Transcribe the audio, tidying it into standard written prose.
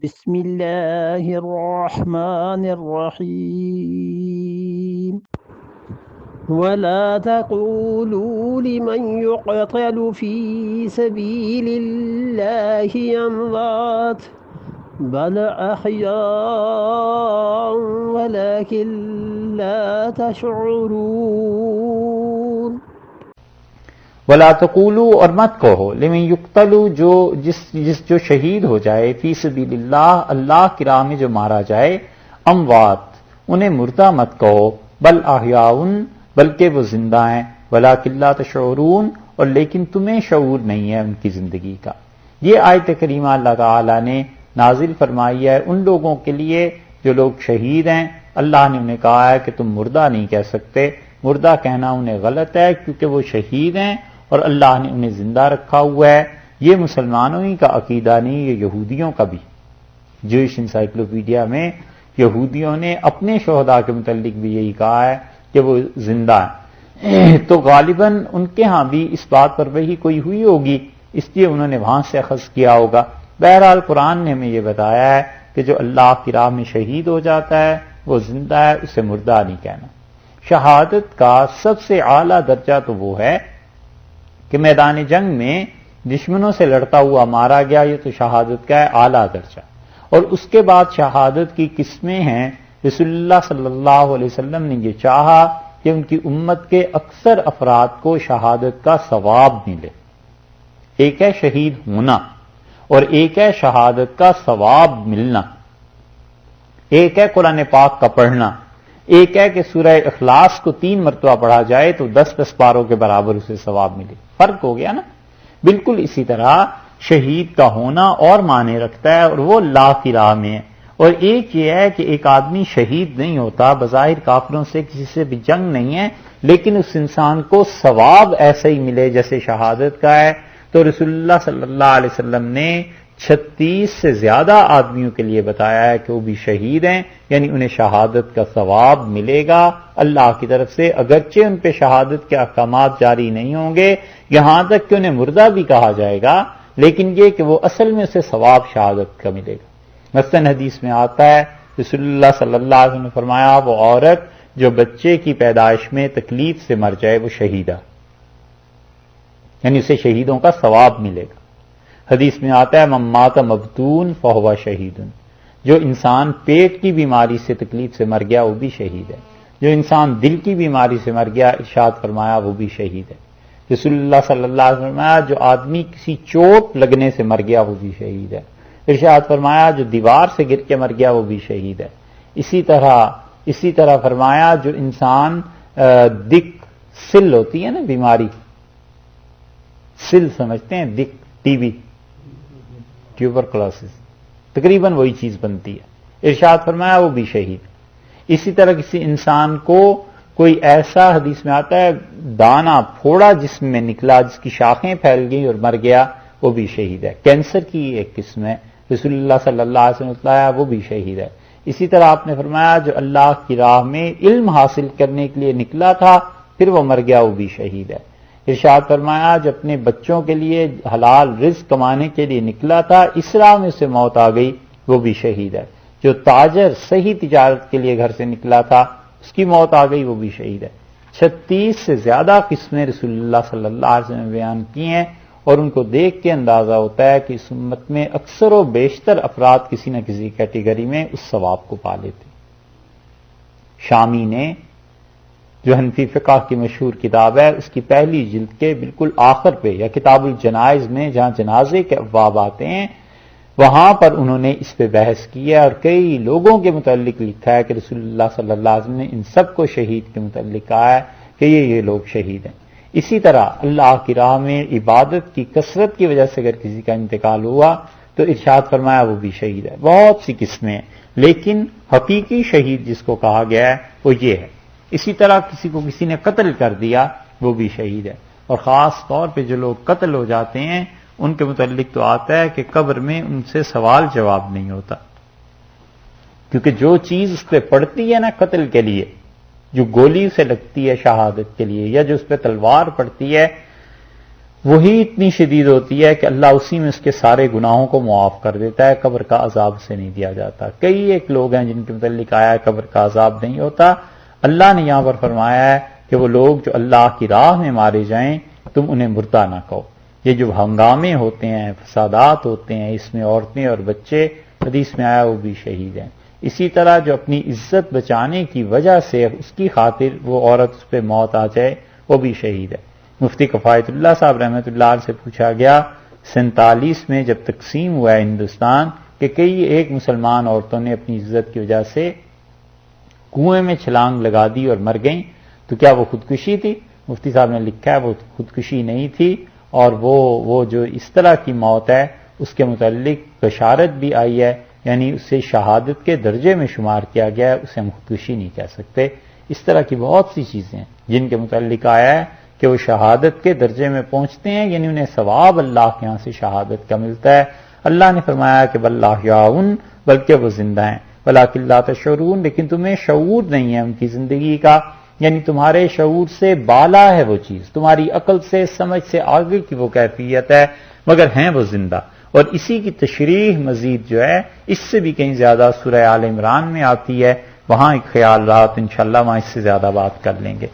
بسم الله الرحمن الرحيم ولا تقولوا لمن يقتل في سبيل الله أموات بل أحياء ولكن لا تشعرون ولا تقولوا، اور مت کہو، لمن یقتل، جو شہید ہو جائے، فی سبیل اللہ، اللہ کی راہ میں جو مارا جائے، اموات، انہیں مردہ مت کہو، بل احیاء، بلکہ وہ زندہ ہیں، ولکن لا تشعرون، اور لیکن تمہیں شعور نہیں ہے ان کی زندگی کا۔ یہ آیت کریمہ اللہ تعالی نے نازل فرمائی ہے ان لوگوں کے لیے جو لوگ شہید ہیں۔ اللہ نے انہیں کہا ہے کہ تم مردہ نہیں کہہ سکتے، مردہ کہنا انہیں غلط ہے کیونکہ وہ شہید ہیں اور اللہ نے انہیں زندہ رکھا ہوا ہے۔ یہ مسلمانوں ہی کا عقیدہ نہیں، یہ یہودیوں کا بھی۔ جوئش انسائکلوپیڈیا میں یہودیوں نے اپنے شہداء کے متعلق بھی یہی کہا ہے کہ وہ زندہ ہیں، تو غالباً ان کے ہاں بھی اس بات پر وحی کوئی ہوئی ہوگی، اس لیے انہوں نے وہاں سے اخذ کیا ہوگا۔ بہرحال قرآن نے ہمیں یہ بتایا ہے کہ جو اللہ کی راہ میں شہید ہو جاتا ہے وہ زندہ ہے، اسے مردہ نہیں کہنا۔ شہادت کا سب سے اعلیٰ درجہ تو وہ ہے کہ میدان جنگ میں دشمنوں سے لڑتا ہوا مارا گیا، یہ تو شہادت کا ہے اعلیٰ درجہ۔ اور اس کے بعد شہادت کی قسمیں ہیں۔ رسول اللہ صلی اللہ علیہ وسلم نے یہ چاہا کہ ان کی امت کے اکثر افراد کو شہادت کا ثواب ملے۔ ایک ہے شہید ہونا اور ایک ہے شہادت کا ثواب ملنا۔ ایک ہے قرآن پاک کا پڑھنا، ایک ہے کہ سورہ اخلاص کو 3 مرتبہ پڑھا جائے تو 10 پاروں کے برابر اسے ثواب ملے۔ فرق ہو گیا نا۔ بالکل اسی طرح شہید کا ہونا اور معنی رکھتا ہے، اور وہ اللہ کی راہ میں ہے۔ اور ایک یہ ہے کہ ایک آدمی شہید نہیں ہوتا، بظاہر کافروں سے کسی سے بھی جنگ نہیں ہے، لیکن اس انسان کو ثواب ایسا ہی ملے جیسے شہادت کا ہے۔ تو رسول اللہ صلی اللہ علیہ وسلم نے 36 سے زیادہ آدمیوں کے لیے بتایا ہے کہ وہ بھی شہید ہیں، یعنی انہیں شہادت کا ثواب ملے گا اللہ کی طرف سے، اگرچہ ان پہ شہادت کے احکامات جاری نہیں ہوں گے، یہاں تک کہ انہیں مردہ بھی کہا جائے گا، لیکن یہ کہ وہ اصل میں اسے ثواب شہادت کا ملے گا۔ مثلاً حدیث میں آتا ہے رسول اللہ صلی اللہ علیہ وسلم نے فرمایا وہ عورت جو بچے کی پیدائش میں تکلیف سے مر جائے وہ شہیدہ، یعنی اسے شہیدوں کا ثواب ملے گا۔ حدیث میں آتا ہے من مات مبتون فہو شہید، جو انسان پیٹ کی بیماری سے تکلیف سے مر گیا وہ بھی شہید ہے، جو انسان دل کی بیماری سے مر گیا ارشاد فرمایا وہ بھی شہید ہے۔ رسول اللہ صلی اللہ علیہ وسلم نے فرمایا جو آدمی کسی چوٹ لگنے سے مر گیا وہ بھی شہید ہے۔ ارشاد فرمایا جو دیوار سے گر کے مر گیا وہ بھی شہید ہے۔ اسی طرح فرمایا جو انسان دک سل ہوتی ہے نا بیماری، سل سمجھتے ہیں، دک ٹی بی، ٹیوبرکلوسس، تقریباً وہی چیز بنتی ہے، ارشاد فرمایا وہ بھی شہید۔ اسی طرح کسی انسان کو کوئی ایسا حدیث میں آتا ہے دانا پھوڑا جسم میں نکلا جس کی شاخیں پھیل گئی اور مر گیا وہ بھی شہید ہے۔ کینسر کی ایک قسم ہے، رسول اللہ صلی اللہ علیہ وسلم نے بتایا وہ بھی شہید ہے۔ اسی طرح آپ نے فرمایا جو اللہ کی راہ میں علم حاصل کرنے کے لیے نکلا تھا پھر وہ مر گیا وہ بھی شہید ہے۔ ارشاد فرمایا جو اپنے بچوں کے لیے حلال رزق کمانے کے لیے نکلا تھا اس راہ میں اسے موت آ گئی وہ بھی شہید ہے۔ جو تاجر صحیح تجارت کے لیے گھر سے نکلا تھا اس کی موت آ گئی وہ بھی شہید ہے۔ 36 سے زیادہ قسمیں رسول اللہ صلی اللہ علیہ وسلم نے بیان کی ہیں، اور ان کو دیکھ کے اندازہ ہوتا ہے کہ اس امت میں اکثر و بیشتر افراد کسی نہ کسی کیٹیگری میں اس ثواب کو پا لیتے۔ شامی نے جو حنفی فقہ کی مشہور کتاب ہے اس کی پہلی جلد کے بالکل آخر پہ یا کتاب الجنائز میں جہاں جنازے کے ابواب آتے ہیں وہاں پر انہوں نے اس پہ بحث کی ہے، اور کئی لوگوں کے متعلق لکھا ہے کہ رسول اللہ صلی اللہ علیہ وسلم نے ان سب کو شہید کے متعلق کہا ہے کہ یہ لوگ شہید ہیں۔ اسی طرح اللہ کی راہ میں عبادت کی کثرت کی وجہ سے اگر کسی کا انتقال ہوا تو ارشاد فرمایا وہ بھی شہید ہے۔ بہت سی قسمیں ہیں لیکن حقیقی شہید جس کو کہا گیا ہے وہ یہ ہے۔ اسی طرح کسی کو کسی نے قتل کر دیا وہ بھی شہید ہے، اور خاص طور پہ جو لوگ قتل ہو جاتے ہیں ان کے متعلق تو آتا ہے کہ قبر میں ان سے سوال جواب نہیں ہوتا، کیونکہ جو چیز اس پہ پڑتی ہے نا قتل کے لیے، جو گولی سے لگتی ہے شہادت کے لیے یا جو اس پہ تلوار پڑتی ہے وہی اتنی شدید ہوتی ہے کہ اللہ اسی میں اس کے سارے گناہوں کو معاف کر دیتا ہے، قبر کا عذاب سے نہیں دیا جاتا۔ کئی ایک لوگ ہیں جن کے متعلق آیا ہے قبر کا عذاب نہیں ہوتا، اللہ نے یہاں پر فرمایا ہے کہ وہ لوگ جو اللہ کی راہ میں مارے جائیں تم انہیں مردہ نہ کہو۔ یہ جو ہنگامے ہوتے ہیں، فسادات ہوتے ہیں، اس میں عورتیں اور بچے، حدیث میں آیا وہ بھی شہید ہیں۔ اسی طرح جو اپنی عزت بچانے کی وجہ سے اس کی خاطر وہ عورت اس پہ موت آ جائے وہ بھی شہید ہے۔ مفتی کفایت اللہ صاحب رحمۃ اللہ علیہ سے پوچھا گیا 47 میں جب تقسیم ہوا ہے ہندوستان کہ کئی ایک مسلمان عورتوں نے اپنی عزت کی وجہ سے کنویں میں چھلانگ لگا دی اور مر گئیں، تو کیا وہ خودکشی تھی؟ مفتی صاحب نے لکھا ہے وہ خودکشی نہیں تھی، اور وہ جو اس طرح کی موت ہے اس کے متعلق بشارت بھی آئی ہے، یعنی اسے شہادت کے درجے میں شمار کیا گیا ہے، اسے ہم خودکشی نہیں کہہ سکتے۔ اس طرح کی بہت سی چیزیں ہیں جن کے متعلق آیا ہے کہ وہ شہادت کے درجے میں پہنچتے ہیں، یعنی انہیں ثواب اللہ کے ہاں سے شہادت کا ملتا ہے۔ اللہ نے فرمایا کہ بل احیاء، بلکہ وہ زندہ ہیں، ولکن لا تشعرون، لیکن تمہیں شعور نہیں ہے ان کی زندگی کا، یعنی تمہارے شعور سے بالا ہے وہ چیز، تمہاری عقل سے سمجھ سے آگے کی وہ کیفیت ہے، مگر ہیں وہ زندہ۔ اور اسی کی تشریح مزید جو ہے اس سے بھی کہیں زیادہ سورہ آل عمران میں آتی ہے، وہاں ایک خیال رہا تو انشاءاللہ وہاں اس سے زیادہ بات کر لیں گے۔